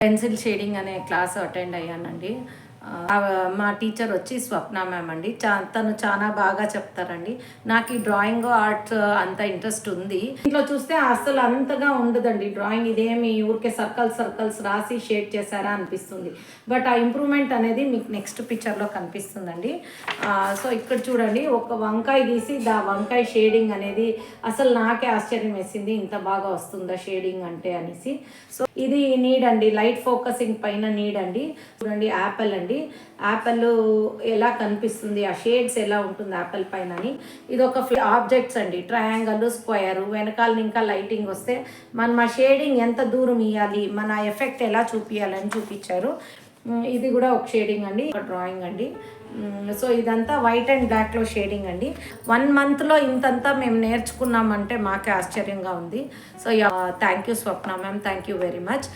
Pencil shading అనే class attend అయ్యానండి. మా టీచర్ వచ్చి స్వప్న మ్యామ్ అండి. తను చాలా బాగా చెప్తారండి. నాకు ఈ డ్రాయింగ్ ఆర్ట్ అంత ఇంట్రెస్ట్ ఉంది. ఇంట్లో చూస్తే అసలు అంతగా ఉండదండి డ్రాయింగ్. ఇదేమి ఊరికే సర్కల్స్ రాసి షేడ్ చేశారా అనిపిస్తుంది. బట్ ఆ ఇంప్రూవ్మెంట్ అనేది మీకు నెక్స్ట్ పిక్చర్లో కనిపిస్తుందండి. సో ఇక్కడ చూడండి, ఒక వంకాయ గీసి వంకాయ షేడింగ్ అనేది అసలు నాకే ఆశ్చర్యం వేసింది, ఇంత బాగా వస్తుందా షేడింగ్ అంటే అనేసి. సో ఇది నీడ్ అండి, లైట్ ఫోకసింగ్ పైన నీడ్ అండి. చూడండి యాపిల్ అండి, యాపిల్ ఎలా కనిపిస్తుంది, ఆ షేడ్స్ ఎలా ఉంటుంది యాపిల్ పైన అని. ఇది ఒక ఆబ్జెక్ట్స్ అండి, ట్రయాంగల్, స్క్వేర్, వెనకాల ఇంకా లైటింగ్ వస్తే మనం ఆ షేడింగ్ ఎంత దూరం ఇవ్వాలి, మన ఎఫెక్ట్ ఎలా చూపించాలని చూపించారు. ఇది కూడా ఒక షేడింగ్ అండి, ఒక డ్రాయింగ్ అండి. సో ఇదంతా వైట్ అండ్ బ్లాక్లో షేడింగ్ అండి. 1 monthలో ఇంతంతా మేము నేర్చుకున్నామంటే మాకే ఆశ్చర్యంగా ఉంది. So thank you Swapna ma'am, thank you very much.